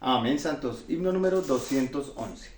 Amén, santos. Himno número 211.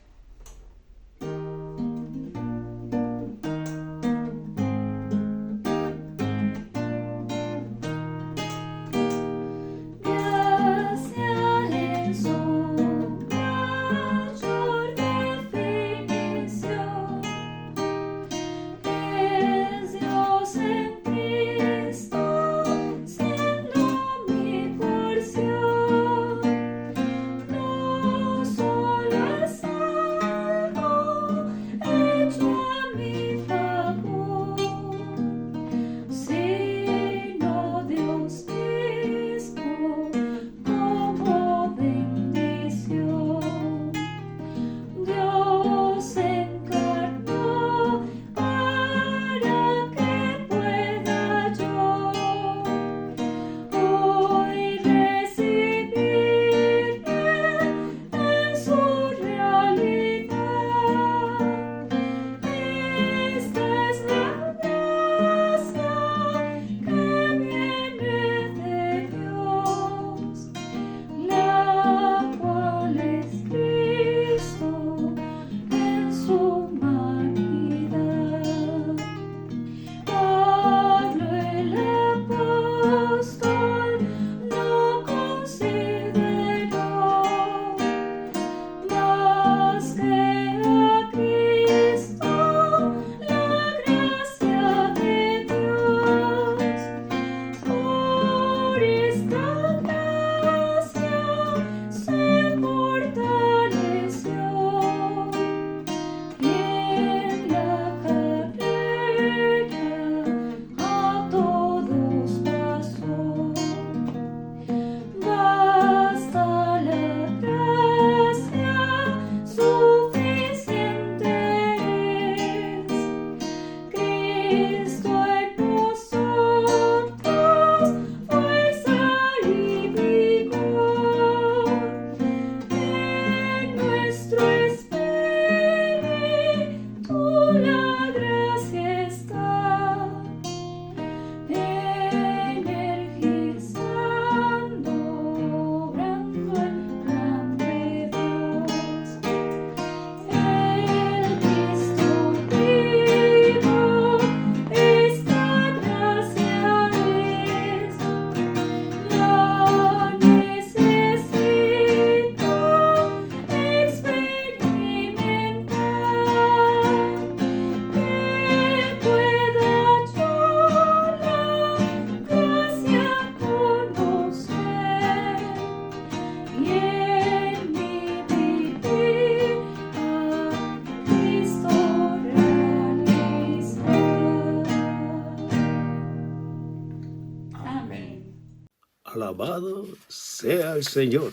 Alabado sea el Señor.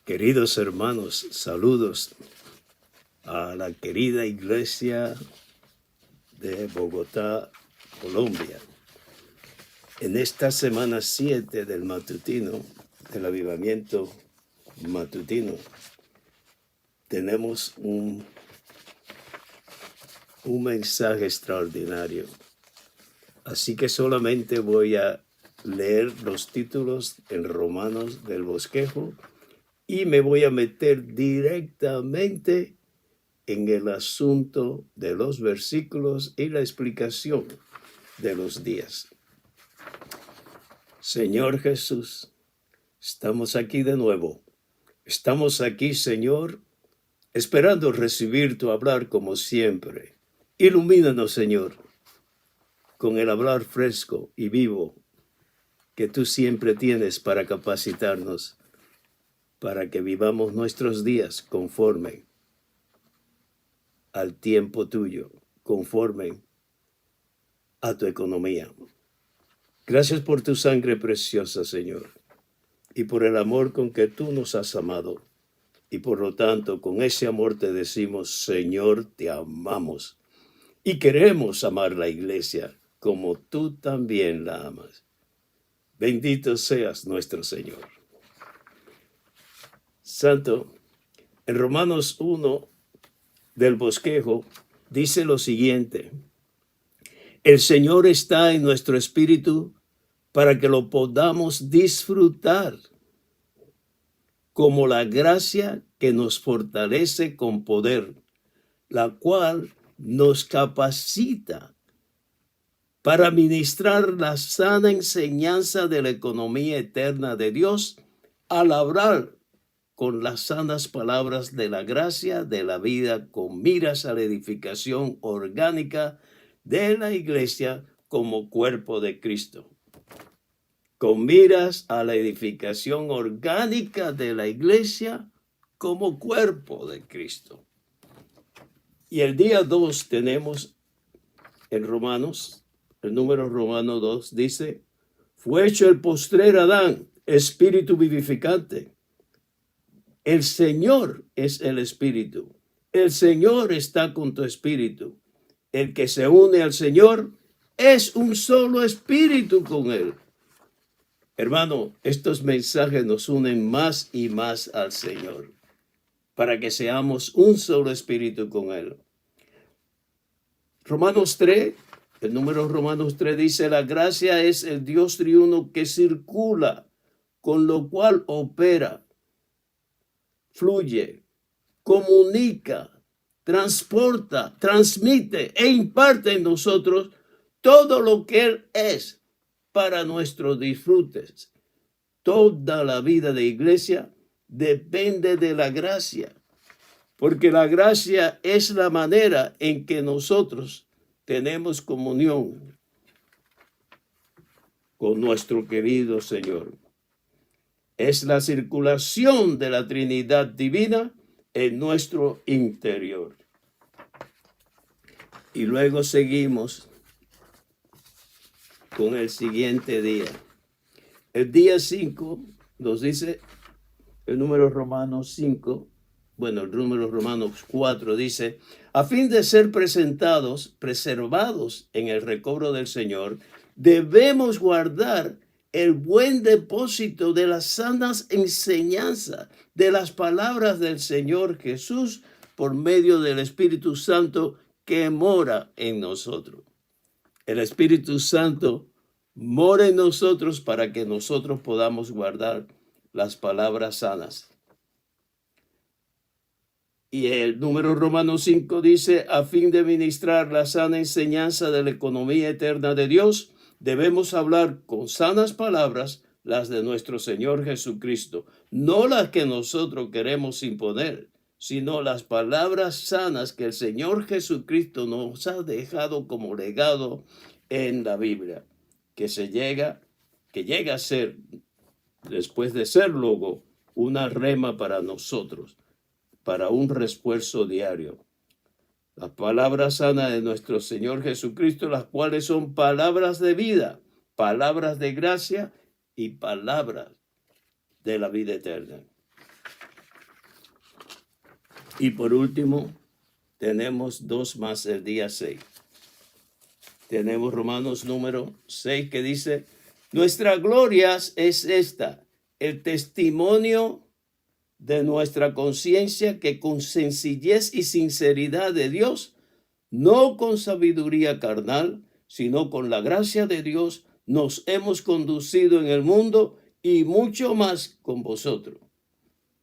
Queridos hermanos, saludos a la querida iglesia de Bogotá, Colombia. En esta semana 7 del matutino, del avivamiento matutino, tenemos un mensaje extraordinario. Así que solamente voy a leer los títulos en Romanos del Bosquejo y me voy a meter directamente en el asunto de los versículos y la explicación de los días. Señor Jesús, estamos aquí de nuevo. Estamos aquí, Señor, esperando recibir tu hablar como siempre. Ilumínanos, Señor, con el hablar fresco y vivo que tú siempre tienes para capacitarnos, para que vivamos nuestros días conforme al tiempo tuyo, conforme a tu economía. Gracias por tu sangre preciosa, Señor, y por el amor con que tú nos has amado. Y por lo tanto, con ese amor te decimos, Señor, te amamos. Y queremos amar la iglesia como tú también la amas. Bendito seas nuestro Señor. Santo, en Romanos 1 del Bosquejo dice lo siguiente: el Señor está en nuestro espíritu para que lo podamos disfrutar. como la gracia que nos fortalece con poder, la cual nos capacita para ministrar la sana enseñanza de la economía eterna de Dios al hablar con las sanas palabras de la gracia de la vida con miras a la edificación orgánica de la iglesia como cuerpo de Cristo. Con miras a la edificación orgánica de la iglesia como cuerpo de Cristo. Y el día 2 tenemos en Romanos, el número romano 2 dice, fue hecho el postrer Adán, espíritu vivificante. El Señor es el espíritu. El Señor está con tu espíritu. El que se une al Señor es un solo espíritu con él. Hermano, estos mensajes nos unen más y más al Señor para que seamos un solo espíritu con él. Romanos 3, el número Romanos 3 dice, la gracia es el Dios triuno que circula, con lo cual opera, fluye, comunica, transporta, transmite e imparte en nosotros todo lo que Él es para nuestros disfrutes. Toda la vida de iglesia depende de la gracia, porque la gracia es la manera en que nosotros tenemos comunión con nuestro querido Señor. Es la circulación de la Trinidad divina en nuestro interior. Y luego seguimos con el siguiente día. El día 5 nos dice el número romano 5, bueno, el número romano 4 dice, a fin de ser preservados en el recobro del Señor, debemos guardar el buen depósito de las sanas enseñanzas de las palabras del Señor Jesús por medio del Espíritu Santo que mora en nosotros. El Espíritu Santo mora en nosotros para que nosotros podamos guardar las palabras sanas. Y el número romano 5 dice, a fin de ministrar la sana enseñanza de la economía eterna de Dios, debemos hablar con sanas palabras, las de nuestro Señor Jesucristo, no las que nosotros queremos imponer, sino las palabras sanas que el Señor Jesucristo nos ha dejado como legado en la Biblia, que llega a ser, después de ser luego, una rema para nosotros, para un refuerzo diario. Las palabras sanas de nuestro Señor Jesucristo, las cuales son palabras de vida, palabras de gracia y palabras de la vida eterna. Y por último, tenemos dos más el día 6. Tenemos Romanos número 6 que dice, nuestra gloria es esta, el testimonio de nuestra conciencia que con sencillez y sinceridad de Dios, no con sabiduría carnal, sino con la gracia de Dios, nos hemos conducido en el mundo y mucho más con vosotros.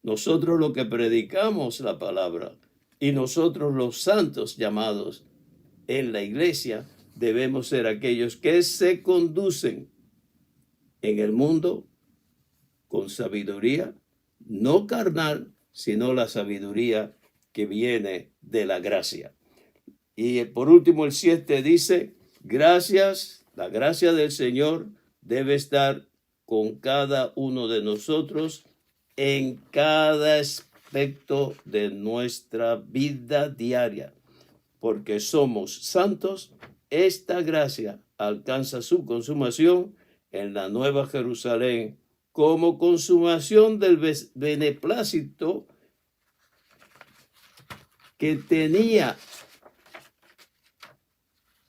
Nosotros lo que predicamos la palabra y nosotros los santos llamados en la iglesia debemos ser aquellos que se conducen en el mundo con sabiduría, no carnal, sino la sabiduría que viene de la gracia. Y por último el 7 dice, gracias, la gracia del Señor debe estar con cada uno de nosotros en cada aspecto de nuestra vida diaria. Porque somos santos, esta gracia alcanza su consumación en la Nueva Jerusalén como consumación del beneplácito que tenía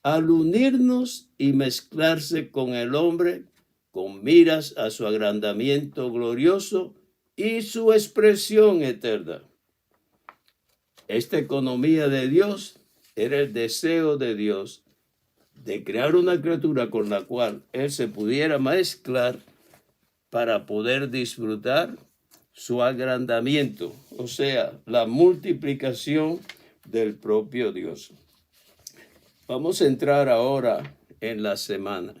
al unirnos y mezclarse con el hombre con miras a su agrandamiento glorioso y su expresión eterna. Esta economía de Dios era el deseo de Dios de crear una criatura con la cual Él se pudiera mezclar para poder disfrutar su agrandamiento, o sea, la multiplicación del propio Dios. Vamos a entrar ahora en la semana.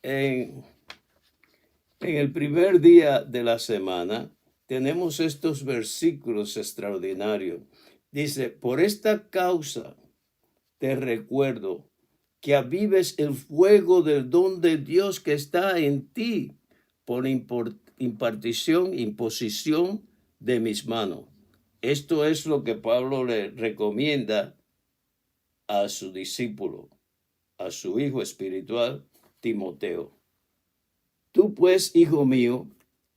En el primer día de la semana tenemos estos versículos extraordinarios. Dice, por esta causa te recuerdo que avives el fuego del don de Dios que está en ti por imposición de mis manos. Esto es lo que Pablo le recomienda a su discípulo, a su hijo espiritual, Timoteo. Tú pues, hijo mío,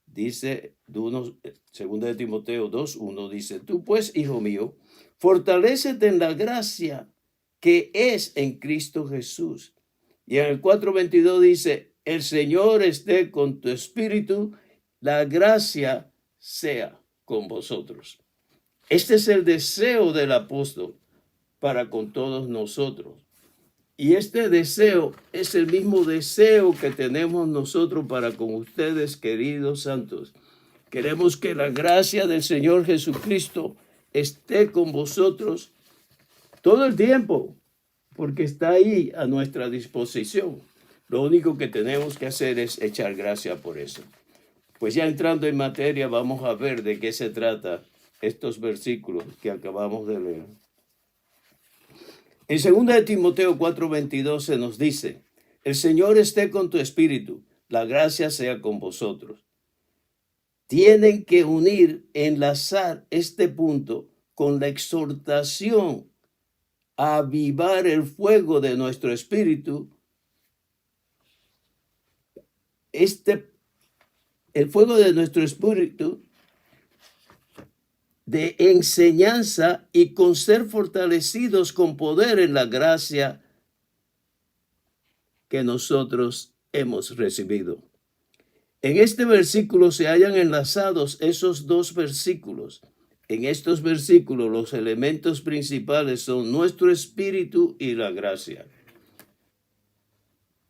dice 2 de Timoteo 2:1, dice, tú pues, hijo mío, fortalécete en la gracia que es en Cristo Jesús. Y en el 4:22 dice, el Señor esté con tu espíritu, la gracia sea con vosotros. Este es el deseo del apóstol para con todos nosotros. Y este deseo es el mismo deseo que tenemos nosotros para con ustedes, queridos santos. Queremos que la gracia del Señor Jesucristo esté con vosotros todo el tiempo, porque está ahí a nuestra disposición. Lo único que tenemos que hacer es echar gracia por eso. Pues ya entrando en materia, vamos a ver de qué se trata estos versículos que acabamos de leer. En 2 de Timoteo 4:22 se nos dice, el Señor esté con tu espíritu, la gracia sea con vosotros. Tienen que enlazar este punto con la exhortación a avivar el fuego de nuestro espíritu. El fuego de nuestro espíritu de enseñanza y con ser fortalecidos con poder en la gracia que nosotros hemos recibido. En este versículo se hallan enlazados esos dos versículos. En estos versículos los elementos principales son nuestro espíritu y la gracia.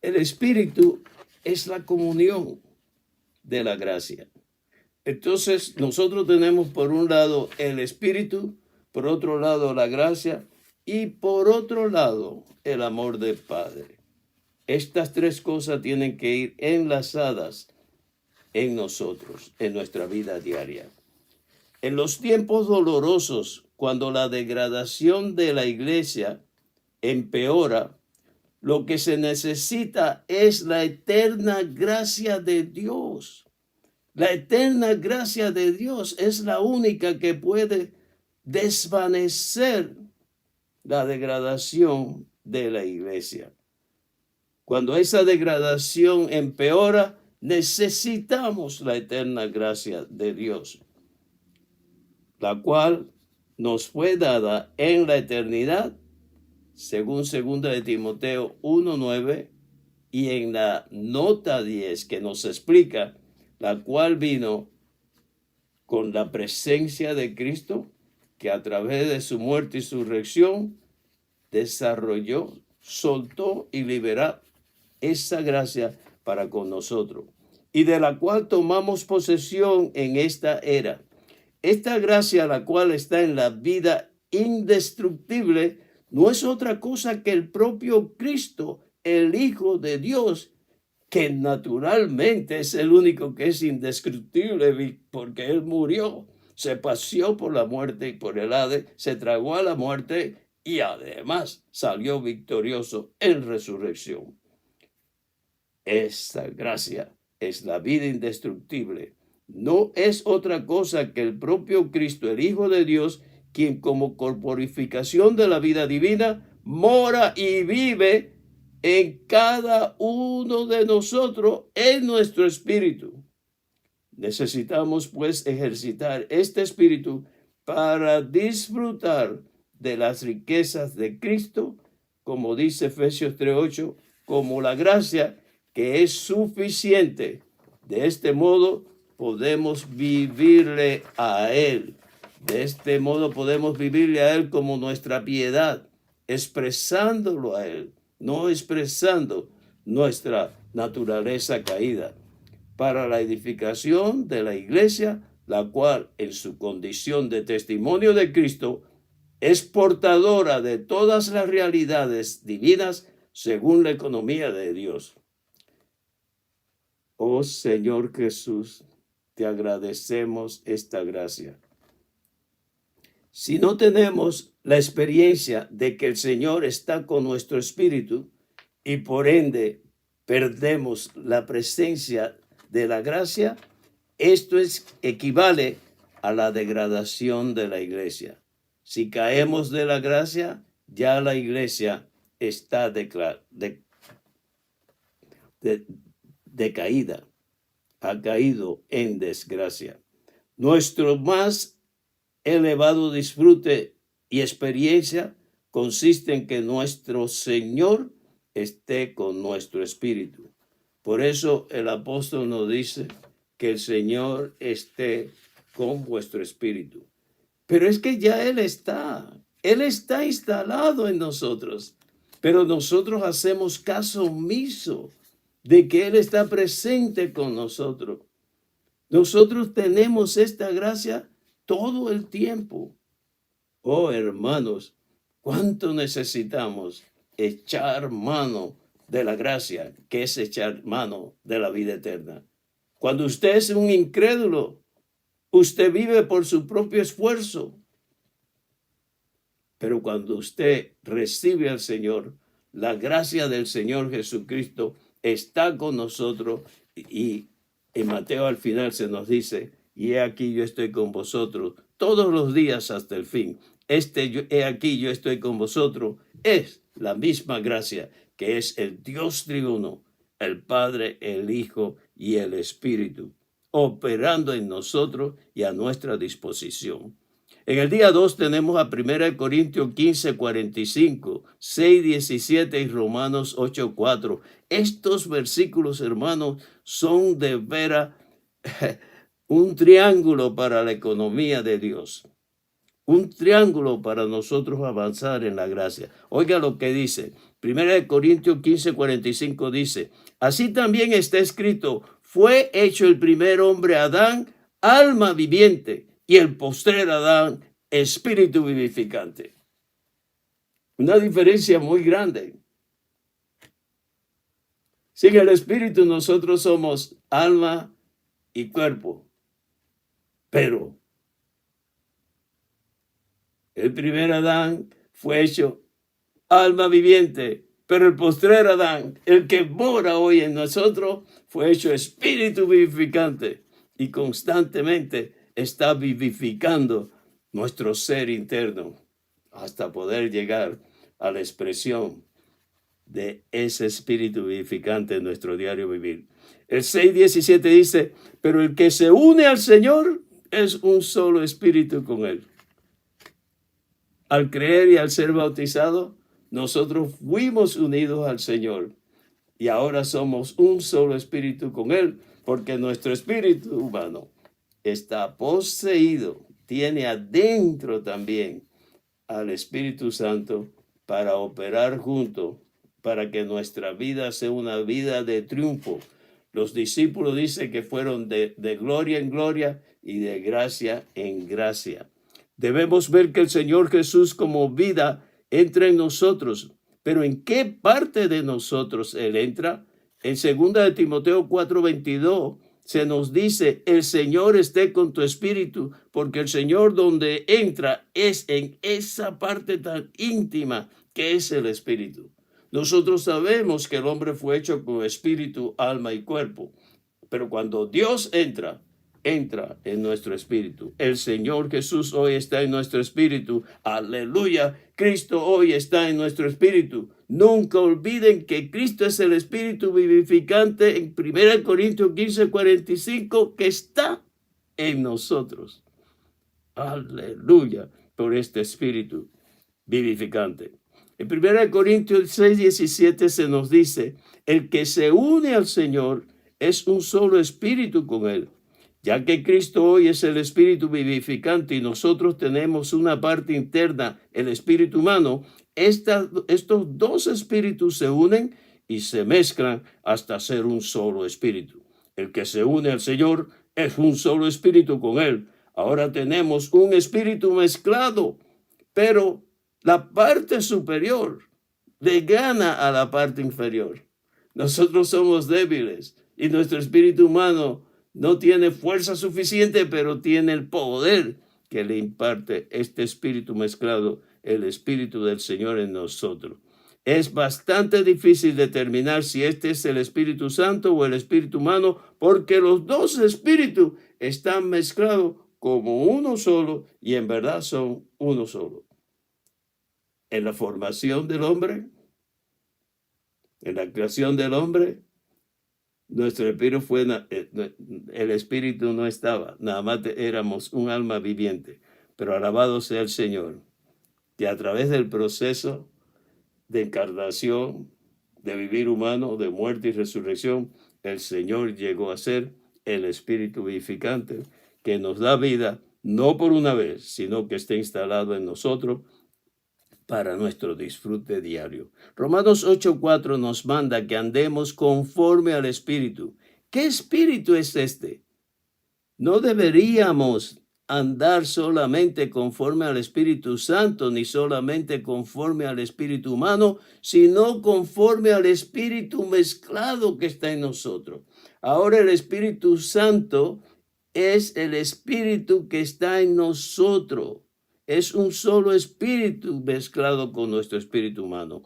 El espíritu es la comunión de la gracia. Entonces nosotros tenemos por un lado el espíritu, por otro lado la gracia y por otro lado el amor del Padre. Estas tres cosas tienen que ir enlazadas en nosotros, en nuestra vida diaria. En los tiempos dolorosos, cuando la degradación de la iglesia empeora, lo que se necesita es la eterna gracia de Dios. La eterna gracia de Dios es la única que puede desvanecer la degradación de la iglesia. Cuando esa degradación empeora, necesitamos la eterna gracia de Dios, la cual nos fue dada en la eternidad, según 2 de Timoteo 1:9, y en la nota 10 que nos explica, la cual vino con la presencia de Cristo, que a través de su muerte y su resurrección desarrolló, soltó y liberó esa gracia para con nosotros, y de la cual tomamos posesión en esta era. Esta gracia, la cual está en la vida indestructible, no es otra cosa que el propio Cristo, el Hijo de Dios, que naturalmente es el único que es indestructible, porque Él murió, se paseó por la muerte y por el Hades, se tragó a la muerte y además salió victorioso en resurrección. Esta gracia es la vida indestructible. No es otra cosa que el propio Cristo, el Hijo de Dios, quien como corporificación de la vida divina mora y vive en cada uno de nosotros, en nuestro espíritu. Necesitamos pues ejercitar este espíritu para disfrutar de las riquezas de Cristo, como dice Efesios 3:8, como la gracia que es suficiente. De este modo podemos vivirle a Él. De este modo podemos vivirle a Él como nuestra piedad, expresándolo a Él, no expresando nuestra naturaleza caída. para la edificación de la iglesia, la cual en su condición de testimonio de Cristo es portadora de todas las realidades divinas según la economía de Dios. Oh Señor Jesús, te agradecemos esta gracia. Si no tenemos la experiencia de que el Señor está con nuestro espíritu y por ende perdemos la presencia de la gracia, esto equivale a la degradación de la iglesia. Si caemos de la gracia, ya la iglesia está decaída, ha caído en desgracia. Nuestro más elevado disfrute y experiencia consiste en que nuestro Señor esté con nuestro espíritu. Por eso el apóstol nos dice que el Señor esté con vuestro espíritu. Pero es que ya Él está instalado en nosotros, pero nosotros hacemos caso omiso de que Él está presente con nosotros. Nosotros tenemos esta gracia todo el tiempo. Oh, hermanos, cuánto necesitamos echar mano de la gracia, que es echar mano de la vida eterna. Cuando usted es un incrédulo, usted vive por su propio esfuerzo. Pero cuando usted recibe al Señor, la gracia del Señor Jesucristo está con nosotros, y en Mateo al final se nos dice: y he aquí yo estoy con vosotros todos los días hasta el fin. He aquí yo estoy con vosotros es la misma gracia, que es el Dios triuno, el Padre, el Hijo y el Espíritu, operando en nosotros y a nuestra disposición. En el día 2 tenemos a 1 Corintios 15, 45, 6, 17 y Romanos 8, 4. Estos versículos, hermanos, son de veras un triángulo para la economía de Dios. Un triángulo para nosotros avanzar en la gracia. Oiga lo que dice. 1 Corintios 15, 45 dice: así también está escrito: fue hecho el primer hombre Adán, alma viviente, y el postrer Adán, espíritu vivificante. Una diferencia muy grande. Sin el espíritu nosotros somos alma y cuerpo. Pero el primer Adán fue hecho alma viviente, pero el postrer Adán, el que mora hoy en nosotros, fue hecho espíritu vivificante y constantemente está vivificando nuestro ser interno hasta poder llegar a la expresión de ese espíritu vivificante en nuestro diario vivir. El 6:17 dice: pero el que se une al Señor es un solo espíritu con Él. Al creer y al ser bautizado, nosotros fuimos unidos al Señor y ahora somos un solo espíritu con Él, porque nuestro espíritu humano está poseído, tiene adentro también al Espíritu Santo para operar junto, para que nuestra vida sea una vida de triunfo. Los discípulos dicen que fueron de gloria en gloria y de gracia en gracia. Debemos ver que el Señor Jesús como vida entra en nosotros. Pero ¿en qué parte de nosotros Él entra? En 2 de Timoteo 4:22 se nos dice: el Señor esté con tu espíritu, porque el Señor donde entra es en esa parte tan íntima que es el espíritu. Nosotros sabemos que el hombre fue hecho con espíritu, alma y cuerpo. Pero cuando Dios entra en nuestro espíritu. El Señor Jesús hoy está en nuestro espíritu. Aleluya. Cristo hoy está en nuestro espíritu. Nunca olviden que Cristo es el espíritu vivificante en 1 Corintios 15, 45, que está en nosotros. Aleluya por este espíritu vivificante. En 1 Corintios 6, 17 se nos dice: el que se une al Señor es un solo espíritu con Él. Ya que Cristo hoy es el espíritu vivificante y nosotros tenemos una parte interna, el espíritu humano, estos dos espíritus se unen y se mezclan hasta ser un solo espíritu. El que se une al Señor es un solo espíritu con Él. Ahora tenemos un espíritu mezclado, pero la parte superior le gana a la parte inferior. Nosotros somos débiles y nuestro espíritu humano no tiene fuerza suficiente, pero tiene el poder que le imparte este espíritu mezclado, el espíritu del Señor en nosotros. Es bastante difícil determinar si este es el Espíritu Santo o el espíritu humano, porque los dos espíritus están mezclados como uno solo y en verdad son uno solo. En la formación del hombre, en la creación del hombre, nuestro espíritu el espíritu no estaba, nada más éramos un alma viviente. Pero alabado sea el Señor, que a través del proceso de encarnación, de vivir humano, de muerte y resurrección, el Señor llegó a ser el espíritu vivificante que nos da vida, no por una vez, sino que está instalado en nosotros para nuestro disfrute diario. Romanos 8:4 nos manda que andemos conforme al Espíritu. ¿Qué espíritu es este? No deberíamos andar solamente conforme al Espíritu Santo, ni solamente conforme al espíritu humano, sino conforme al Espíritu mezclado que está en nosotros. Ahora el Espíritu Santo es el Espíritu que está en nosotros. Es un solo espíritu mezclado con nuestro espíritu humano.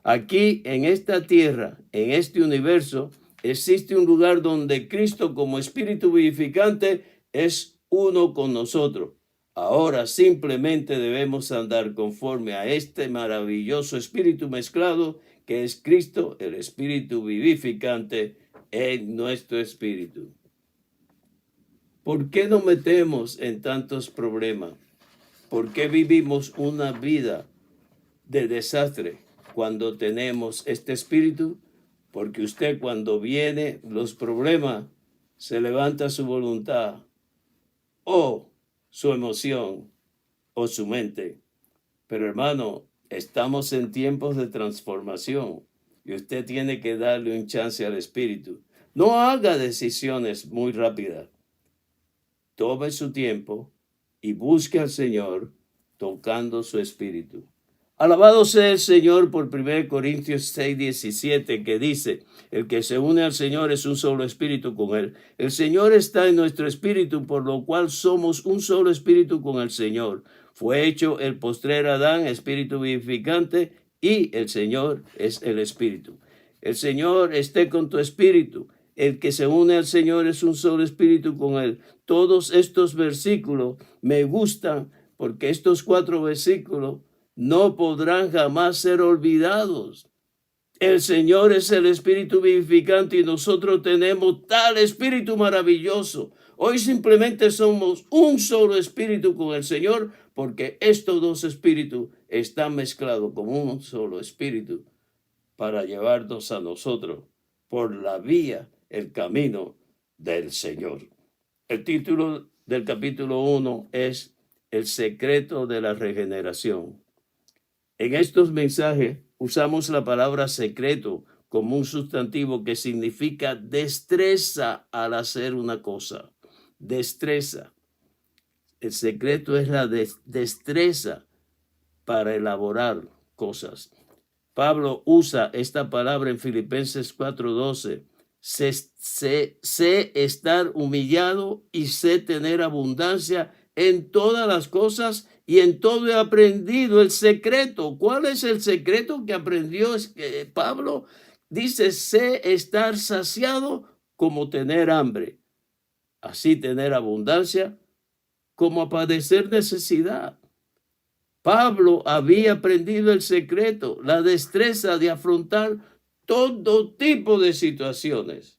Aquí, en esta tierra, en este universo, existe un lugar donde Cristo como espíritu vivificante es uno con nosotros. Ahora simplemente debemos andar conforme a este maravilloso espíritu mezclado que es Cristo, el espíritu vivificante en nuestro espíritu. ¿Por qué nos metemos en tantos problemas? ¿Por qué vivimos una vida de desastre cuando tenemos este espíritu? Porque usted, cuando vienen los problemas, se levanta su voluntad o su emoción o su mente. Pero hermano, estamos en tiempos de transformación y usted tiene que darle un chance al espíritu. No haga decisiones muy rápidas. Tome su tiempo y busque al Señor tocando su espíritu. Alabado sea el Señor por 1 Corintios 6:17, que dice: el que se une al Señor es un solo espíritu con Él. El Señor está en nuestro espíritu, por lo cual somos un solo espíritu con el Señor. Fue hecho el postrer Adán, espíritu vivificante, y el Señor es el espíritu. El Señor esté con tu espíritu. El que se une al Señor es un solo espíritu con Él. Todos estos versículos me gustan porque estos 4 versículos no podrán jamás ser olvidados. El Señor es el espíritu vivificante y nosotros tenemos tal espíritu maravilloso. Hoy simplemente somos un solo espíritu con el Señor porque estos 2 espíritus están mezclados como un solo espíritu para llevarnos a nosotros por la vía, el camino del Señor. El título del capítulo 1 es El secreto de la regeneración. En estos mensajes usamos la palabra secreto como un sustantivo que significa destreza al hacer una cosa. Destreza. El secreto es la destreza para elaborar cosas. Pablo usa esta palabra en Filipenses 4:12. Sé estar humillado y sé tener abundancia en todas las cosas y en todo he aprendido el secreto. ¿Cuál es el secreto que aprendió Pablo? Dice: sé estar saciado como tener hambre, así tener abundancia como padecer necesidad. Pablo había aprendido el secreto, la destreza de afrontar todo tipo de situaciones.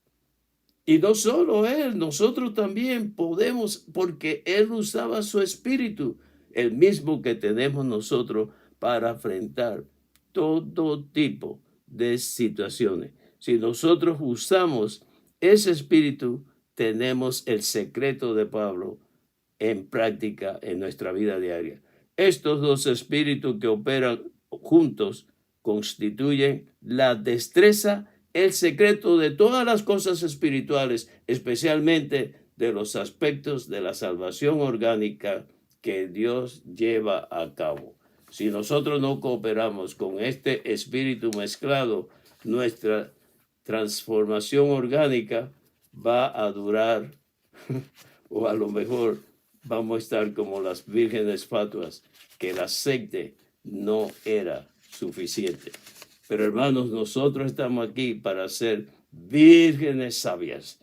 Y no solo él, nosotros también podemos, porque él usaba su espíritu, el mismo que tenemos nosotros para enfrentar todo tipo de situaciones. Si nosotros usamos ese espíritu, tenemos el secreto de Pablo en práctica en nuestra vida diaria. Estos 2 espíritus que operan juntos constituyen la destreza el secreto de todas las cosas espirituales, especialmente de los aspectos de la salvación orgánica que Dios lleva a cabo. Si nosotros no cooperamos con este espíritu mezclado, nuestra transformación orgánica va a durar o a lo mejor vamos a estar como las vírgenes fatuas, que el aceite no era suficiente. Pero hermanos, nosotros estamos aquí para ser vírgenes sabias,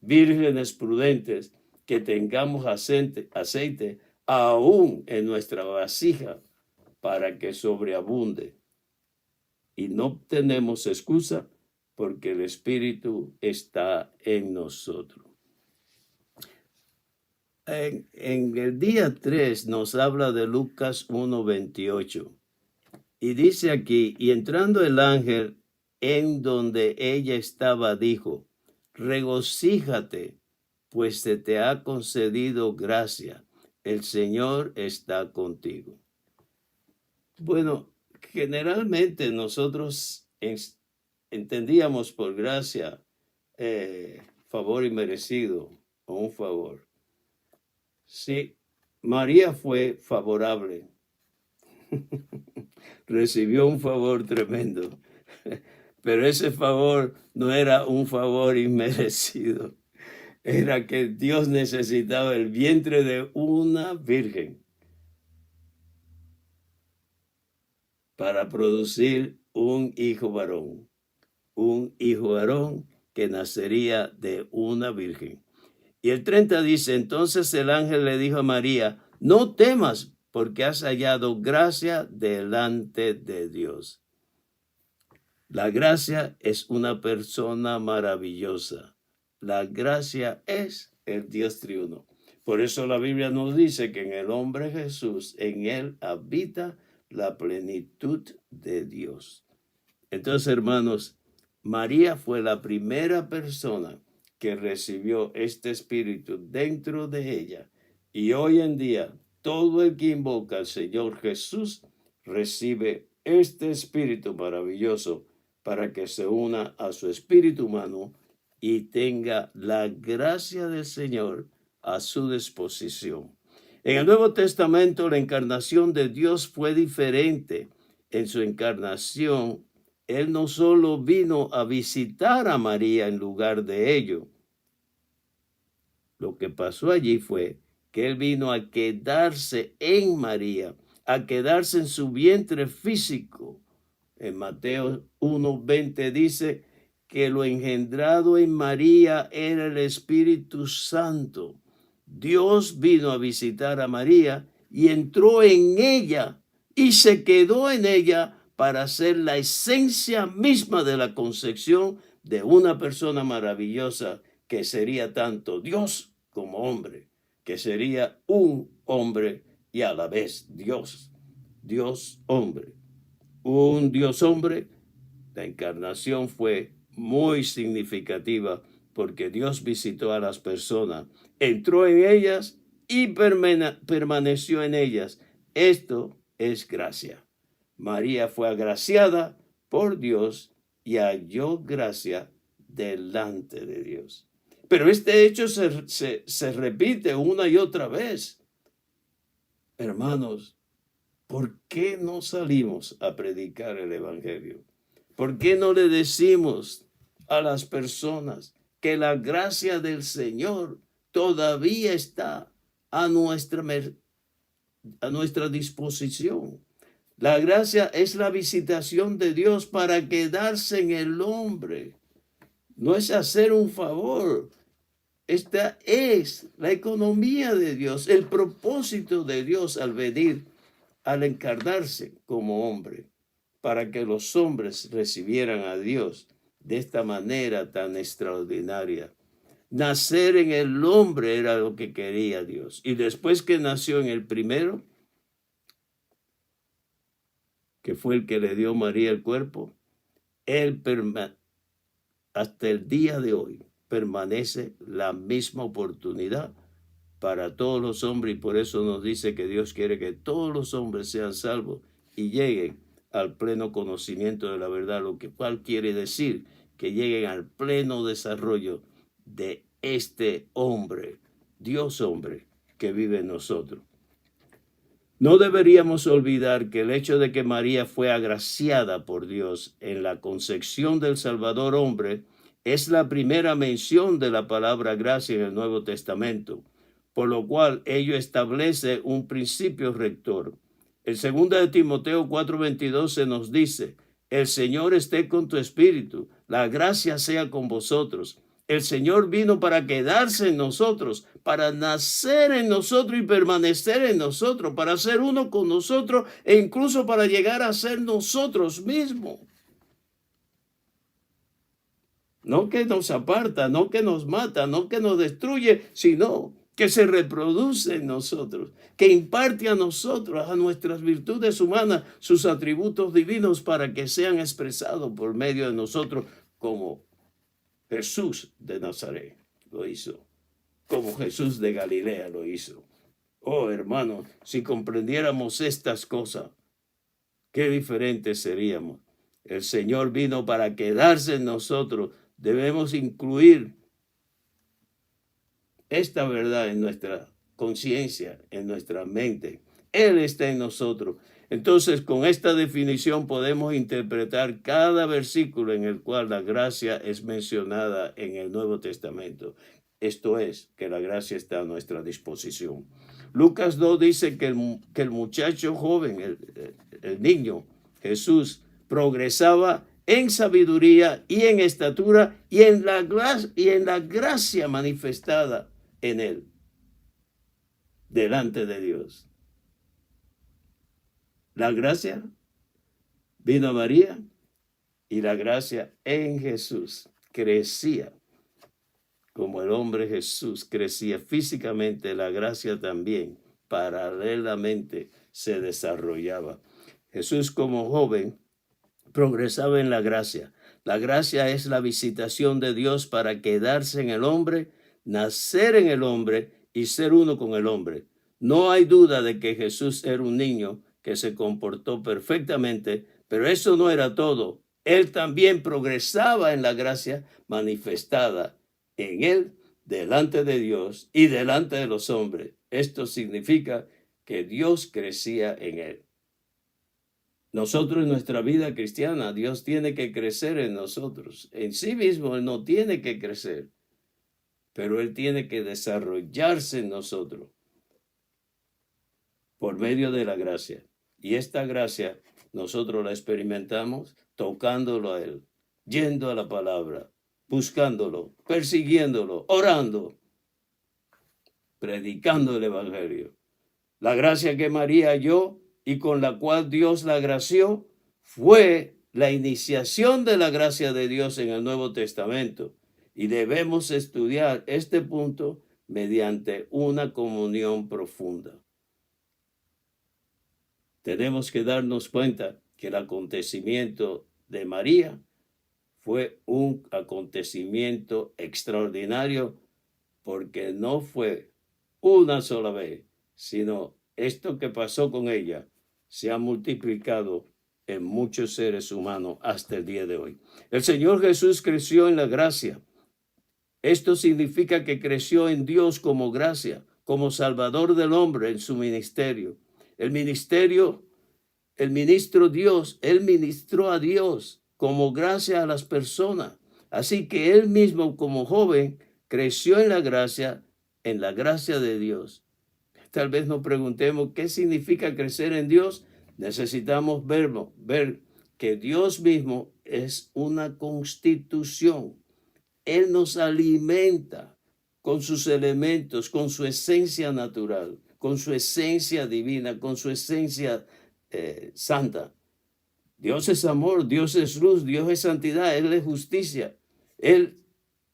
vírgenes prudentes, que tengamos aceite aún en nuestra vasija para que sobreabunde. Y no tenemos excusa porque el Espíritu está en nosotros. En el día 3 nos habla de Lucas 1:28. Y dice aquí, y entrando el ángel en donde ella estaba, dijo, regocíjate, pues se te ha concedido gracia. El Señor está contigo. Bueno, generalmente nosotros entendíamos por gracia favor inmerecido o un favor. Sí, María fue favorable. Recibió un favor tremendo, pero ese favor no era un favor inmerecido. Era que Dios necesitaba el vientre de una virgen para producir un hijo varón que nacería de una virgen. Y el 30 dice, entonces el ángel le dijo a María, no temas, porque has hallado gracia delante de Dios. La gracia es una persona maravillosa. La gracia es el Dios triuno. Por eso la Biblia nos dice que en el hombre Jesús, en él habita la plenitud de Dios. Entonces, hermanos, María fue la primera persona que recibió este espíritu dentro de ella. Y hoy en día, todo el que invoca al Señor Jesús recibe este espíritu maravilloso para que se una a su espíritu humano y tenga la gracia del Señor a su disposición. En el Nuevo Testamento, la encarnación de Dios fue diferente. En su encarnación, Él no solo vino a visitar a María en lugar de ello. Lo que pasó allí fue que Él vino a quedarse en María, a quedarse en su vientre físico. En Mateo 1:20 dice que lo engendrado en María era el Espíritu Santo. Dios vino a visitar a María y entró en ella y se quedó en ella para ser la esencia misma de la concepción de una persona maravillosa que sería tanto Dios como hombre, que sería un hombre y a la vez Dios, Dios hombre. Un Dios hombre, la encarnación fue muy significativa porque Dios visitó a las personas, entró en ellas y permaneció en ellas. Esto es gracia. María fue agraciada por Dios y halló gracia delante de Dios. Pero este hecho se repite una y otra vez. Hermanos, ¿por qué no salimos a predicar el Evangelio? ¿Por qué no le decimos a las personas que la gracia del Señor todavía está a nuestra disposición? La gracia es la visitación de Dios para quedarse en el hombre. No es hacer un favor. Esta es la economía de Dios, el propósito de Dios al venir, al encarnarse como hombre, para que los hombres recibieran a Dios de esta manera tan extraordinaria. Nacer en el hombre era lo que quería Dios. Y después que nació en el primero, que fue el que le dio María el cuerpo, él hasta el día de hoy permanece la misma oportunidad para todos los hombres, y por eso nos dice que Dios quiere que todos los hombres sean salvos y lleguen al pleno conocimiento de la verdad, lo que cual quiere decir que lleguen al pleno desarrollo de este hombre, Dios hombre, que vive en nosotros. No deberíamos olvidar que el hecho de que María fue agraciada por Dios en la concepción del Salvador hombre es la primera mención de la palabra gracia en el Nuevo Testamento, por lo cual ello establece un principio rector. El 2 de Timoteo 4:22 se nos dice: el Señor esté con tu espíritu, la gracia sea con vosotros. El Señor vino para quedarse en nosotros, para nacer en nosotros y permanecer en nosotros, para ser uno con nosotros e incluso para llegar a ser nosotros mismos. No que nos aparta, no que nos mata, no que nos destruye, sino que se reproduce en nosotros, que imparte a nosotros, a nuestras virtudes humanas, sus atributos divinos para que sean expresados por medio de nosotros como Jesús de Nazaret lo hizo, como Jesús de Galilea lo hizo. Oh, hermano, si comprendiéramos estas cosas, qué diferentes seríamos. El Señor vino para quedarse en nosotros. Debemos incluir esta verdad en nuestra conciencia, en nuestra mente. Él está en nosotros. Entonces, con esta definición podemos interpretar cada versículo en el cual la gracia es mencionada en el Nuevo Testamento. Esto es, que la gracia está a nuestra disposición. Lucas 2 dice que el muchacho joven, el niño, Jesús, progresaba en sabiduría y en estatura y en la gracia manifestada en él, delante de Dios. La gracia vino a María y la gracia en Jesús crecía. Como el hombre Jesús crecía físicamente, la gracia también paralelamente se desarrollaba. Jesús como joven progresaba en la gracia. La gracia es la visitación de Dios para quedarse en el hombre, nacer en el hombre y ser uno con el hombre. No hay duda de que Jesús era un niño que se comportó perfectamente, pero eso no era todo. Él también progresaba en la gracia manifestada en él, delante de Dios y delante de los hombres. Esto significa que Dios crecía en él. Nosotros en nuestra vida cristiana, Dios tiene que crecer en nosotros. En sí mismo Él no tiene que crecer, pero Él tiene que desarrollarse en nosotros por medio de la gracia. Y esta gracia nosotros la experimentamos tocándolo a Él, yendo a la palabra, buscándolo, persiguiéndolo, orando, predicando el Evangelio. La gracia que María halló y con la cual Dios la agració fue la iniciación de la gracia de Dios en el Nuevo Testamento. Y debemos estudiar este punto mediante una comunión profunda. Tenemos que darnos cuenta que el acontecimiento de María fue un acontecimiento extraordinario porque no fue una sola vez, sino esto que pasó con ella se ha multiplicado en muchos seres humanos hasta el día de hoy. El Señor Jesús creció en la gracia. Esto significa que creció en Dios como gracia, como Salvador del hombre en su ministerio. El ministro Dios, Él ministró a Dios como gracia a las personas. Así que Él mismo como joven creció en la gracia de Dios. Tal vez nos preguntemos qué significa crecer en Dios. Necesitamos ver que Dios mismo es una constitución. Él nos alimenta con sus elementos, con su esencia natural, con su esencia divina, con su esencia santa. Dios es amor, Dios es luz, Dios es santidad, Él es justicia. Él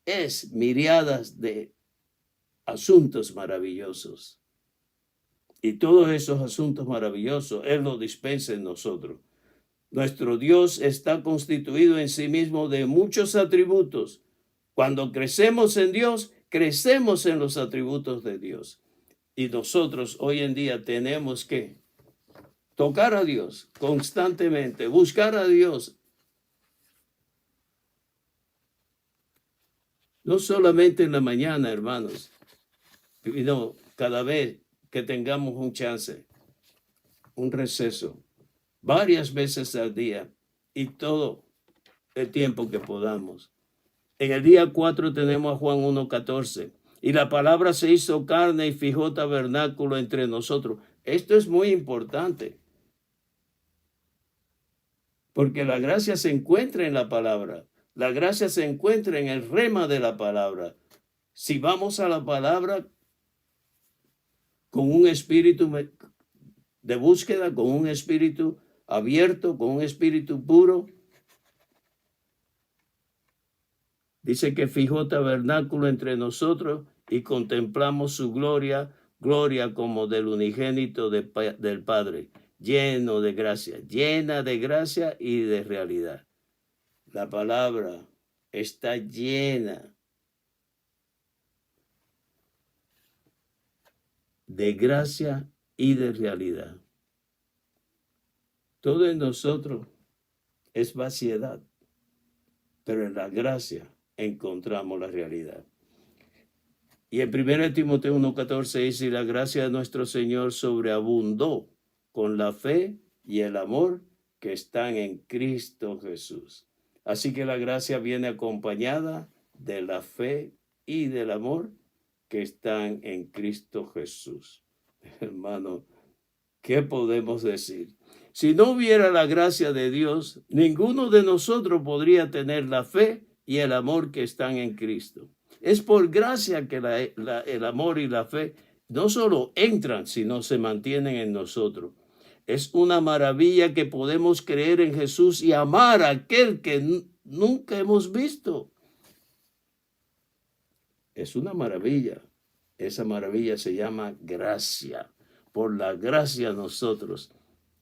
es miriadas de asuntos maravillosos. Y todos esos asuntos maravillosos, Él los dispensa en nosotros. Nuestro Dios está constituido en sí mismo de muchos atributos. Cuando crecemos en Dios, crecemos en los atributos de Dios. Y nosotros hoy en día tenemos que tocar a Dios constantemente, buscar a Dios No solamente en la mañana, hermanos, sino cada vez que tengamos un chance, un receso, varias veces al día y todo el tiempo que podamos. En el día 4 tenemos a Juan 1:14. Y la palabra se hizo carne y fijó tabernáculo entre nosotros. Esto es muy importante, porque la gracia se encuentra en la palabra. La gracia se encuentra en el rema de la palabra. Si vamos a la palabra con un espíritu de búsqueda, con un espíritu abierto, con un espíritu puro, dice que fijó tabernáculo entre nosotros y contemplamos su gloria, gloria como del unigénito del Padre, lleno de gracia, llena de gracia y de realidad. La palabra está llena de gracia y de realidad. Todo en nosotros es vaciedad, pero en la gracia encontramos la realidad. Y en 1 Timoteo 1:14 dice, la gracia de nuestro Señor sobreabundó con la fe y el amor que están en Cristo Jesús. Así que la gracia viene acompañada de la fe y del amor que están en Cristo Jesús. Hermano, ¿qué podemos decir? Si no hubiera la gracia de Dios, ninguno de nosotros podría tener la fe y el amor que están en Cristo. Es por gracia que el amor y la fe no solo entran, sino se mantienen en nosotros. Es una maravilla que podemos creer en Jesús y amar a aquel que nunca hemos visto. Es una maravilla. Esa maravilla se llama gracia. Por la gracia nosotros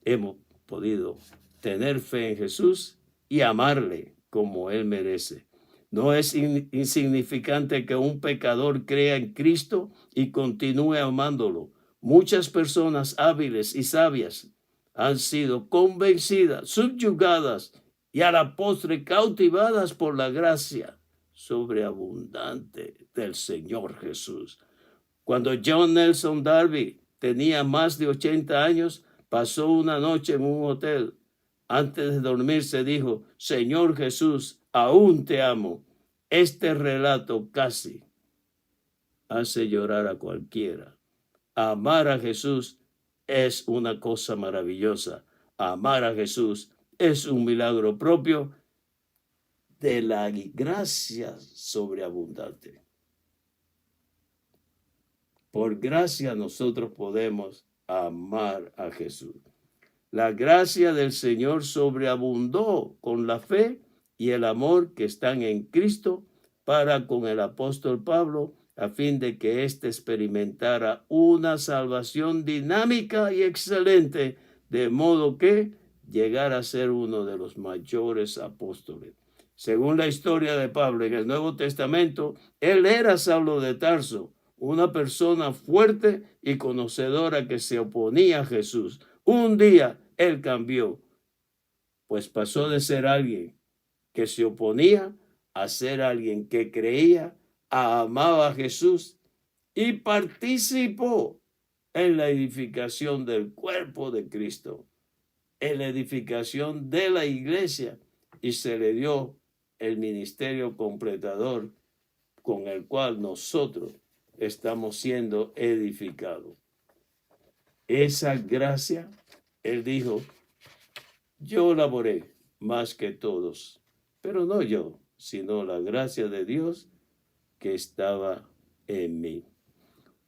hemos podido tener fe en Jesús y amarle como Él merece. No es insignificante que un pecador crea en Cristo y continúe amándolo. Muchas personas hábiles y sabias han sido convencidas, subyugadas y a la postre cautivadas por la gracia sobreabundante del Señor Jesús. Cuando John Nelson Darby tenía más de 80 años, pasó una noche en un hotel. Antes de dormirse dijo, Señor Jesús, aún te amo. Este relato casi hace llorar a cualquiera. Amar a Jesús es una cosa maravillosa. Amar a Jesús es un milagro propio de la gracia sobreabundante. Por gracia nosotros podemos amar a Jesús. La gracia del Señor sobreabundó con la fe y el amor que están en Cristo para con el apóstol Pablo, a fin de que éste experimentara una salvación dinámica y excelente, de modo que llegara a ser uno de los mayores apóstoles. Según la historia de Pablo en el Nuevo Testamento, él era Saulo de Tarso, una persona fuerte y conocedora que se oponía a Jesús. Un día él cambió, pues pasó de ser alguien que se oponía a ser alguien que creía, amaba a Jesús y participó en la edificación del cuerpo de Cristo, en la edificación de la iglesia, y se le dio el ministerio completador con el cual nosotros estamos siendo edificados. Esa gracia, él dijo, yo laboré más que todos, pero no yo, sino la gracia de Dios que estaba en mí.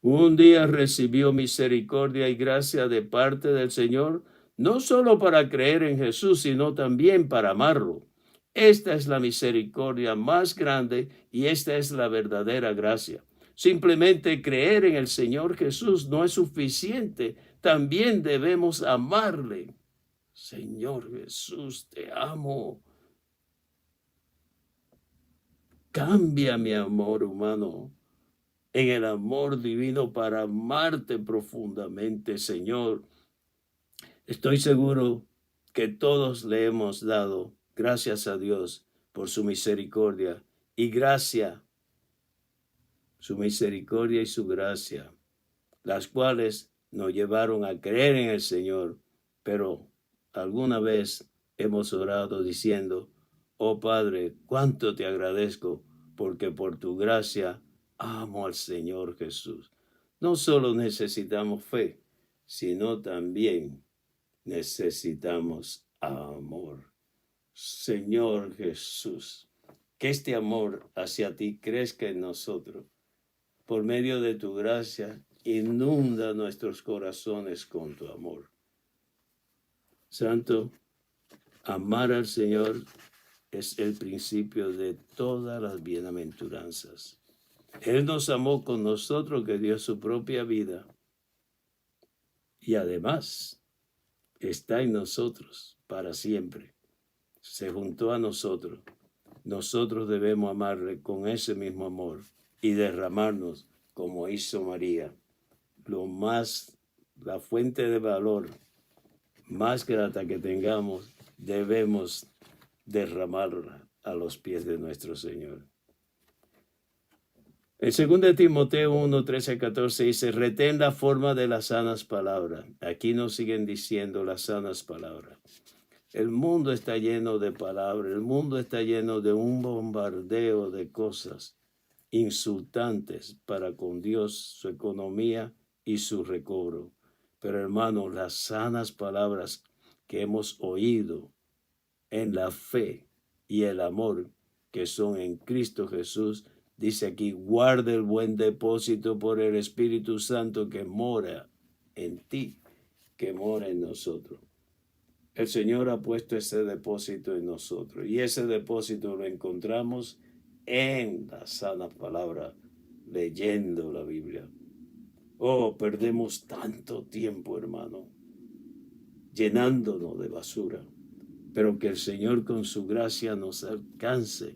Un día recibió misericordia y gracia de parte del Señor, no solo para creer en Jesús, sino también para amarlo. Esta es la misericordia más grande y esta es la verdadera gracia. Simplemente creer en el Señor Jesús no es suficiente. También debemos amarle. Señor Jesús, te amo. Cambia mi amor humano en el amor divino para amarte profundamente, Señor. Estoy seguro que todos le hemos dado gracias a Dios por su misericordia y gracia su misericordia y su gracia, las cuales nos llevaron a creer en el Señor, pero alguna vez hemos orado diciendo, oh Padre, cuánto te agradezco, porque por tu gracia amo al Señor Jesús. No solo necesitamos fe, sino también necesitamos amor. Señor Jesús, que este amor hacia ti crezca en nosotros. Por medio de tu gracia, inunda nuestros corazones con tu amor. Santo, amar al Señor es el principio de todas las bienaventuranzas. Él nos amó con nosotros, que dio su propia vida, y además está en nosotros para siempre. Se juntó a nosotros. Nosotros debemos amarle con ese mismo amor y derramarnos como hizo María. La fuente de valor más grata que tengamos, debemos derramarla a los pies de nuestro Señor. En 2 Timoteo 1, 13, 14 dice, retén la forma de las sanas palabras. Aquí nos siguen diciendo las sanas palabras. El mundo está lleno de palabras, el mundo está lleno de un bombardeo de cosas insultantes para con Dios, su economía y su recobro. Pero hermano, las sanas palabras que hemos oído en la fe y el amor que son en Cristo Jesús, dice aquí, guarda el buen depósito por el Espíritu Santo que mora en ti, que mora en nosotros. El Señor ha puesto ese depósito en nosotros y ese depósito lo encontramos en la sana palabra, leyendo la Biblia. Oh, perdemos tanto tiempo, hermano, llenándonos de basura, pero que el Señor con su gracia nos alcance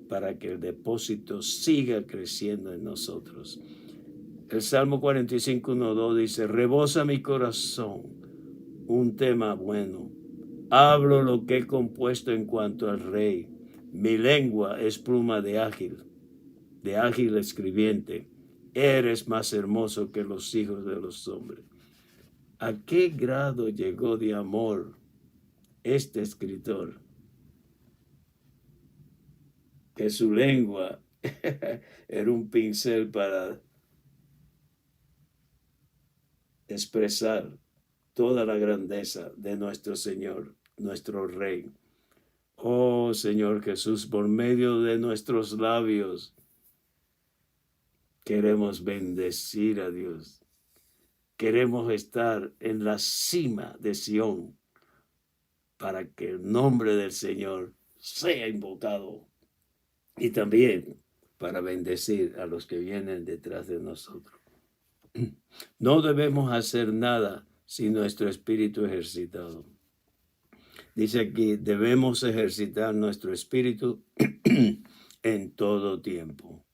para que el depósito siga creciendo en nosotros. El Salmo 45, 1, 2 dice, rebosa mi corazón un tema bueno. Hablo lo que he compuesto en cuanto al Rey. Mi lengua es pluma de ágil escribiente. Eres más hermoso que los hijos de los hombres. ¿A qué grado llegó de amor este escritor? Que su lengua era un pincel para expresar toda la grandeza de nuestro Señor, nuestro Rey. Oh Señor Jesús, por medio de nuestros labios queremos bendecir a Dios. Queremos estar en la cima de Sión para que el nombre del Señor sea invocado y también para bendecir a los que vienen detrás de nosotros. No debemos hacer nada sin nuestro espíritu ejercitado. Dice aquí, debemos ejercitar nuestro espíritu en todo tiempo.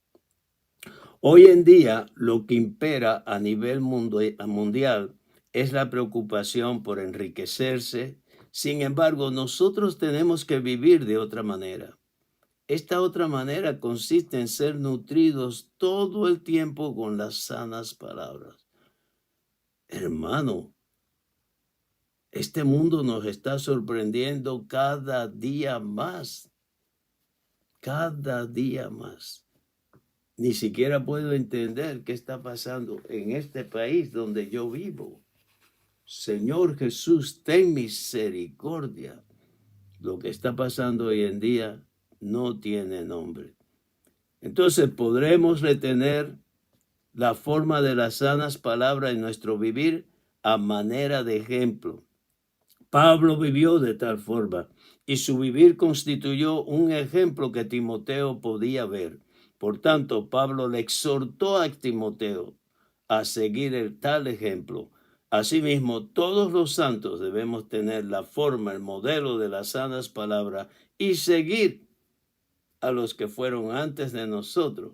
Hoy en día, lo que impera a nivel mundial es la preocupación por enriquecerse. Sin embargo, nosotros tenemos que vivir de otra manera. Esta otra manera consiste en ser nutridos todo el tiempo con las sanas palabras. Hermano, este mundo nos está sorprendiendo cada día más. Cada día más. Ni siquiera puedo entender qué está pasando en este país donde yo vivo. Señor Jesús, ten misericordia. Lo que está pasando hoy en día no tiene nombre. Entonces podremos retener la forma de las sanas palabras en nuestro vivir a manera de ejemplo. Pablo vivió de tal forma y su vivir constituyó un ejemplo que Timoteo podía ver. Por tanto, Pablo le exhortó a Timoteo a seguir el tal ejemplo. Asimismo, todos los santos debemos tener la forma, el modelo de las sanas palabras y seguir a los que fueron antes de nosotros,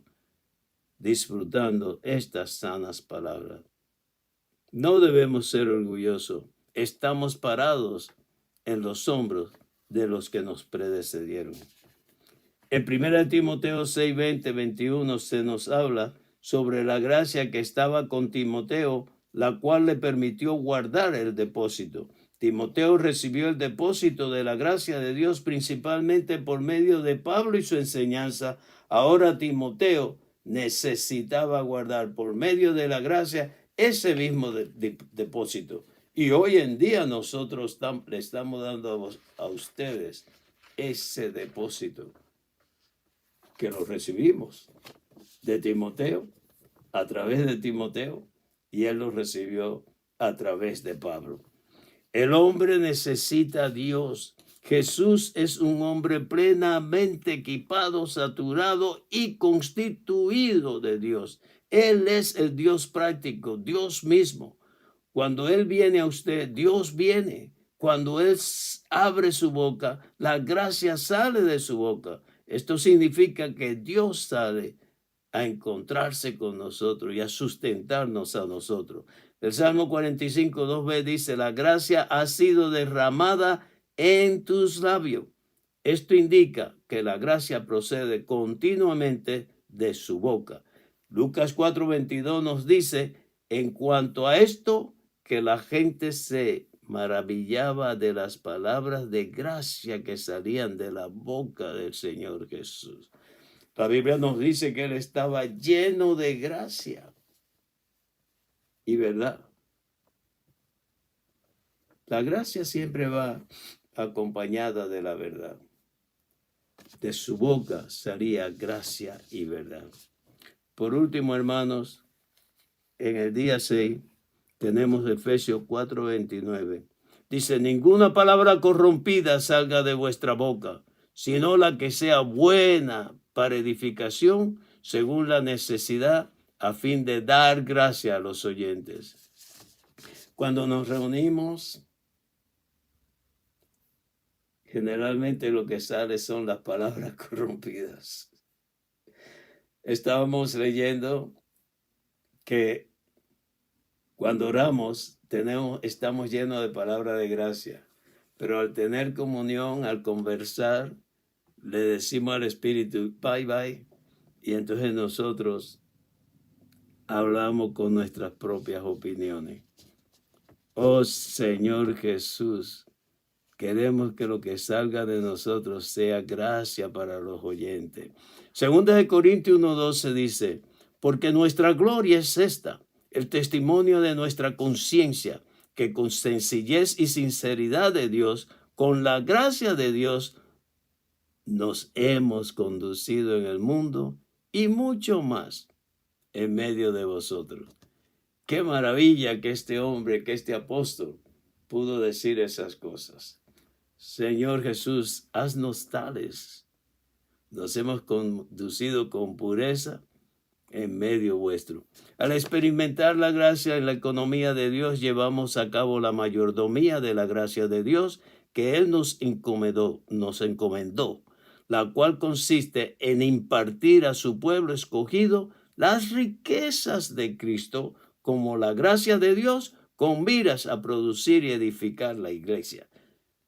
disfrutando estas sanas palabras. No debemos ser orgullosos. Estamos parados en los hombros de los que nos precedieron. En 1 Timoteo 6, 20, 21 se nos habla sobre la gracia que estaba con Timoteo, la cual le permitió guardar el depósito. Timoteo recibió el depósito de la gracia de Dios principalmente por medio de Pablo y su enseñanza. Ahora Timoteo necesitaba guardar por medio de la gracia ese mismo depósito. Y hoy en día nosotros le estamos dando a ustedes ese depósito que lo recibimos de Timoteo, a través de Timoteo, y él lo recibió a través de Pablo. El hombre necesita a Dios. Jesús es un hombre plenamente equipado, saturado y constituido de Dios. Él es el Dios práctico, Dios mismo. Cuando Él viene a usted, Dios viene. Cuando Él abre su boca, la gracia sale de su boca. Esto significa que Dios sale a encontrarse con nosotros y a sustentarnos a nosotros. El Salmo 45, 2b dice, la gracia ha sido derramada en tus labios. Esto indica que la gracia procede continuamente de su boca. Lucas 4:22 nos dice, en cuanto a esto, que la gente se maravillaba de las palabras de gracia que salían de la boca del Señor Jesús. La Biblia nos dice que Él estaba lleno de gracia y verdad. La gracia siempre va acompañada de la verdad. De su boca salía gracia y verdad. Por último, hermanos, en el día 6 tenemos Efesios 4:29. Dice, ninguna palabra corrompida salga de vuestra boca, sino la que sea buena para edificación, según la necesidad, a fin de dar gracia a los oyentes. Cuando nos reunimos, generalmente lo que sale son las palabras corrompidas. Estábamos leyendo que cuando oramos estamos llenos de palabras de gracia, pero al tener comunión, al conversar, le decimos al Espíritu, bye, bye, y entonces nosotros hablamos con nuestras propias opiniones. Oh Señor Jesús, queremos que lo que salga de nosotros sea gracia para los oyentes. Segunda de Corintios 1:12 dice, porque nuestra gloria es esta, el testimonio de nuestra conciencia, que con sencillez y sinceridad de Dios, con la gracia de Dios, nos hemos conducido en el mundo y mucho más en medio de vosotros. Qué maravilla que este hombre, que este apóstol pudo decir esas cosas. Señor Jesús, haznos tales. Nos hemos conducido con pureza en medio vuestro. Al experimentar la gracia y la economía de Dios, llevamos a cabo la mayordomía de la gracia de Dios que Él nos encomendó, la cual consiste en impartir a su pueblo escogido las riquezas de Cristo como la gracia de Dios con miras a producir y edificar la iglesia.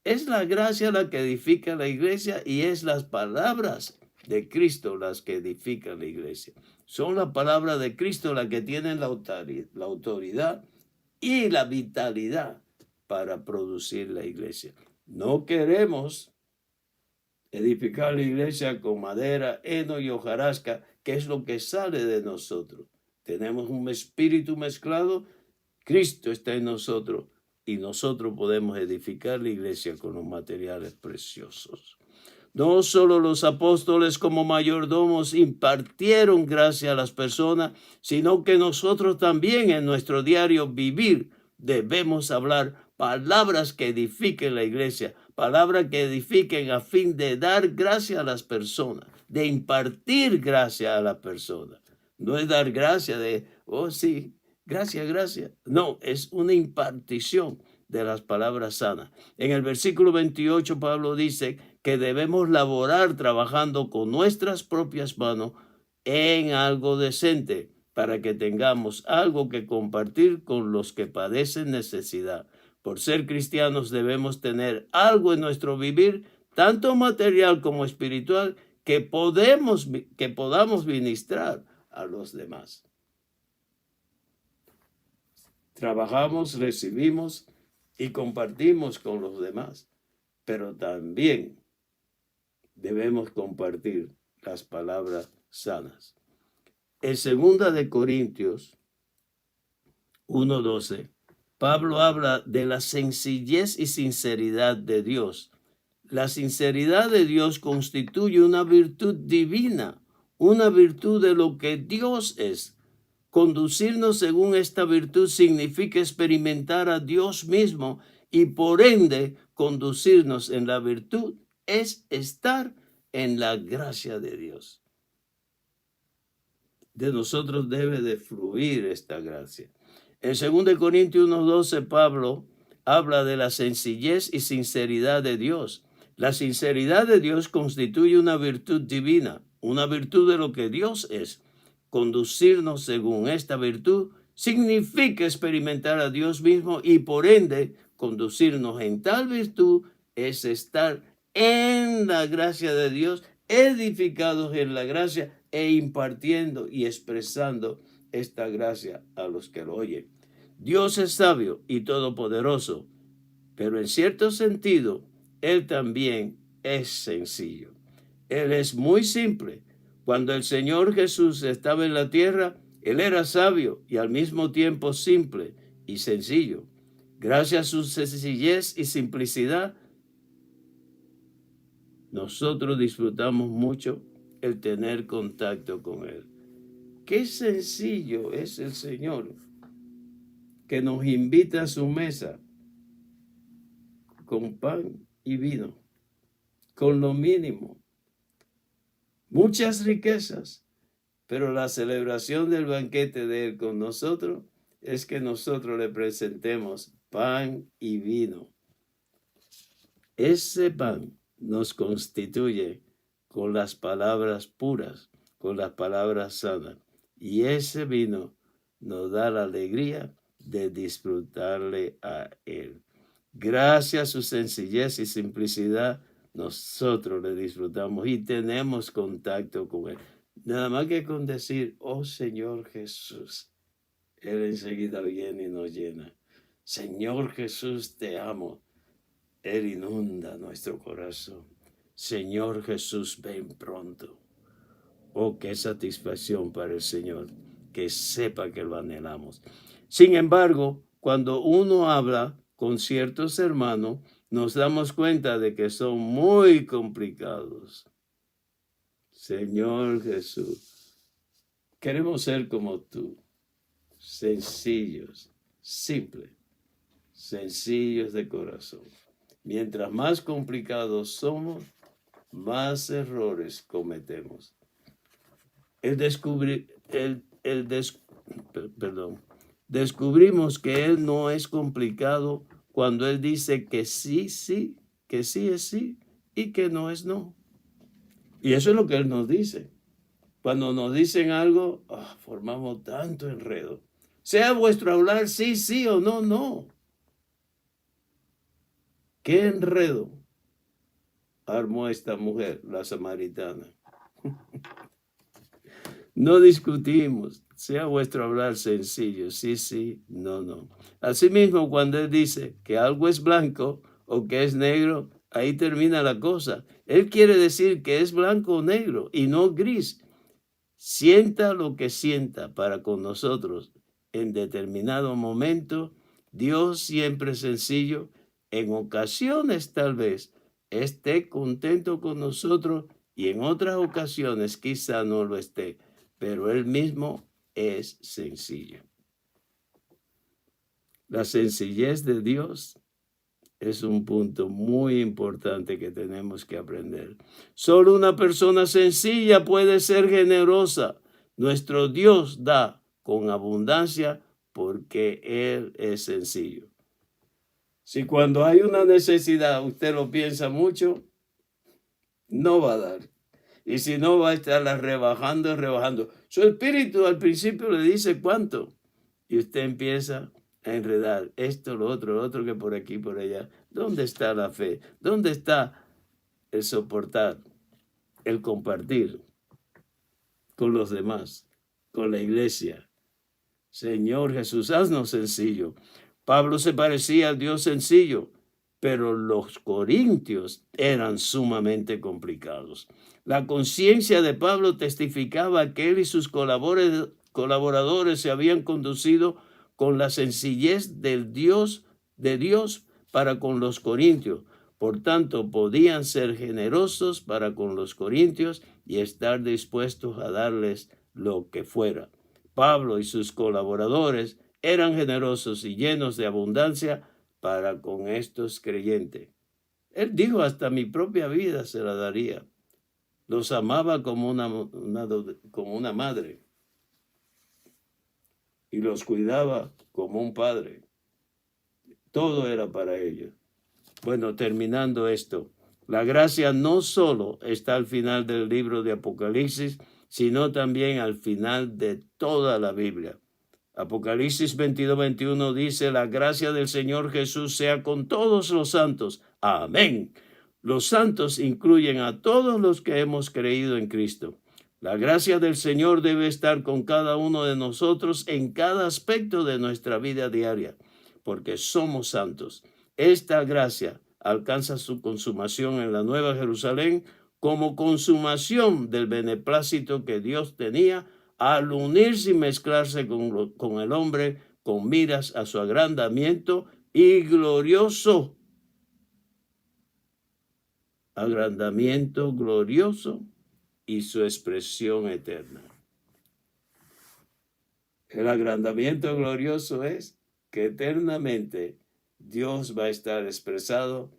Es la gracia la que edifica la iglesia y es las palabras de Cristo las que edifican la iglesia. Son las palabras de Cristo las que tienen la autoridad y la vitalidad para producir la iglesia. No queremos edificar la iglesia con madera, heno y hojarasca, que es lo que sale de nosotros. Tenemos un espíritu mezclado, Cristo está en nosotros y nosotros podemos edificar la iglesia con los materiales preciosos. No solo los apóstoles como mayordomos impartieron gracia a las personas, sino que nosotros también en nuestro diario vivir debemos hablar palabras que edifiquen la iglesia, palabras que edifiquen a fin de dar gracia a las personas, de impartir gracia a las personas. No es dar gracia de, oh sí, gracias. No, es una impartición de las palabras sanas. En el versículo 28 Pablo dice que debemos laborar trabajando con nuestras propias manos en algo decente para que tengamos algo que compartir con los que padecen necesidad. Por ser cristianos debemos tener algo en nuestro vivir, tanto material como espiritual, que podamos ministrar a los demás. Trabajamos, recibimos y compartimos con los demás, pero también debemos compartir las palabras sanas. En 2 de Corintios 1:12, Pablo habla de la sencillez y sinceridad de Dios. La sinceridad de Dios constituye una virtud divina, una virtud de lo que Dios es. Conducirnos según esta virtud significa experimentar a Dios mismo y por ende conducirnos en la virtud es estar en la gracia de Dios. De nosotros debe de fluir esta gracia. En 2 Corintios 1:12 Pablo habla de la sencillez y sinceridad de Dios. La sinceridad de Dios constituye una virtud divina, una virtud de lo que Dios es. Conducirnos según esta virtud significa experimentar a Dios mismo y por ende conducirnos en tal virtud es estar en la gracia de Dios, edificados en la gracia e impartiendo y expresando esta gracia a los que lo oyen. Dios es sabio y todopoderoso, pero en cierto sentido, Él también es sencillo. Él es muy simple. Cuando el Señor Jesús estaba en la tierra, Él era sabio y al mismo tiempo simple y sencillo. Gracias a su sencillez y simplicidad, nosotros disfrutamos mucho el tener contacto con Él. Qué sencillo es el Señor, que nos invita a su mesa con pan y vino, con lo mínimo. Muchas riquezas, pero la celebración del banquete de Él con nosotros es que nosotros le presentemos pan y vino. Ese pan nos constituye con las palabras puras, con las palabras sanas, y ese vino nos da la alegría de disfrutarle a Él. Gracias a su sencillez y simplicidad, nosotros le disfrutamos y tenemos contacto con Él. Nada más que con decir, oh Señor Jesús, Él enseguida viene y nos llena. Señor Jesús, te amo. Él inunda nuestro corazón. Señor Jesús, ven pronto. Oh, qué satisfacción para el Señor, que sepa que lo anhelamos. Sin embargo, cuando uno habla con ciertos hermanos, nos damos cuenta de que son muy complicados. Señor Jesús, queremos ser como tú, sencillos, simples, sencillos de corazón. Mientras más complicados somos, más errores cometemos. Descubrimos que Él no es complicado cuando Él dice que sí, sí, que sí es sí y que no es no. Y eso es lo que Él nos dice. Cuando nos dicen algo, formamos tanto enredo. Sea vuestro hablar sí, sí o no, no. ¿Qué enredo armó esta mujer, la samaritana? No discutimos, sea vuestro hablar sencillo, sí, sí, no, no. Asimismo, cuando Él dice que algo es blanco o que es negro, ahí termina la cosa. Él quiere decir que es blanco o negro y no gris. Sienta lo que sienta para con nosotros en determinado momento. Dios siempre es sencillo. En ocasiones tal vez esté contento con nosotros y en otras ocasiones quizá no lo esté, pero Él mismo es sencillo. La sencillez de Dios es un punto muy importante que tenemos que aprender. Solo una persona sencilla puede ser generosa. Nuestro Dios da con abundancia porque Él es sencillo. Si cuando hay una necesidad usted lo piensa mucho, no va a dar. Y si no, va a estarla rebajando. Su espíritu al principio le dice cuánto. Y usted empieza a enredar esto, lo otro que por aquí, por allá. ¿Dónde está la fe? ¿Dónde está el soportar? el compartir con los demás, con la iglesia. Señor Jesús, haznos sencillo. Pablo se parecía al Dios sencillo, pero los corintios eran sumamente complicados. La conciencia de Pablo testificaba que él y sus colaboradores se habían conducido con la sencillez de Dios para con los corintios. Por tanto, podían ser generosos para con los corintios y estar dispuestos a darles lo que fuera. Pablo y sus colaboradores eran generosos y llenos de abundancia para con estos creyentes. Él dijo, hasta mi propia vida se la daría. Los amaba como una madre y los cuidaba como un padre. Todo era para ellos. Bueno, terminando esto, la gracia no solo está al final del libro de Apocalipsis, sino también al final de toda la Biblia. Apocalipsis 22:21 dice, la gracia del Señor Jesús sea con todos los santos. Amén. Los santos incluyen a todos los que hemos creído en Cristo. La gracia del Señor debe estar con cada uno de nosotros en cada aspecto de nuestra vida diaria, porque somos santos. Esta gracia alcanza su consumación en la Nueva Jerusalén como consumación del beneplácito que Dios tenía al unirse y mezclarse con el hombre con miras a su agrandamiento y glorioso. Agrandamiento glorioso y su expresión eterna. El agrandamiento glorioso es que eternamente Dios va a estar expresado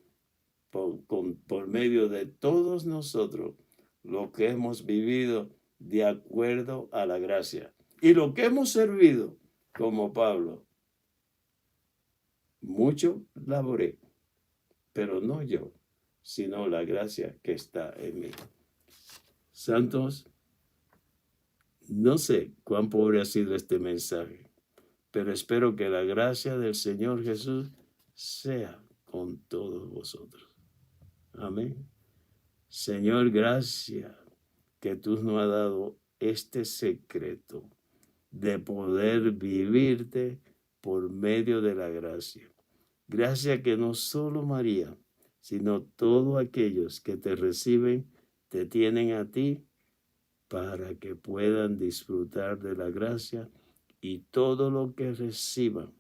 por medio de todos nosotros, lo que hemos vivido de acuerdo a la gracia y lo que hemos servido como Pablo. Mucho laboré, pero no yo, sino la gracia que está en mí. Santos, no sé cuán pobre ha sido este mensaje, pero espero que la gracia del Señor Jesús sea con todos vosotros. Amén. Señor, gracias que tú nos has dado este secreto de poder vivirte por medio de la gracia. Gracias que no solo María, sino todos aquellos que te reciben, te tienen a ti para que puedan disfrutar de la gracia y todo lo que reciban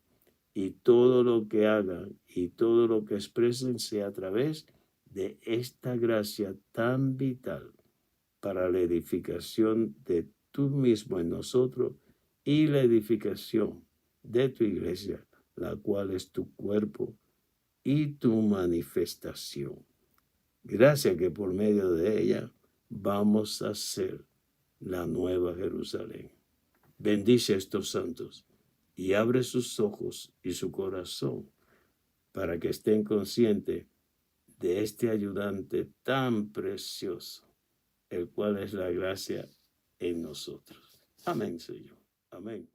y todo lo que hagan y todo lo que expresen sea a través de esta gracia tan vital para la edificación de tú mismo en nosotros y la edificación de tu iglesia, la cual es tu cuerpo y tu manifestación. Gracias que por medio de ella vamos a ser la nueva Jerusalén. Bendice a estos santos y abre sus ojos y su corazón para que estén conscientes de este ayudante tan precioso, el cual es la gracia en nosotros. Amén, Señor. Amén.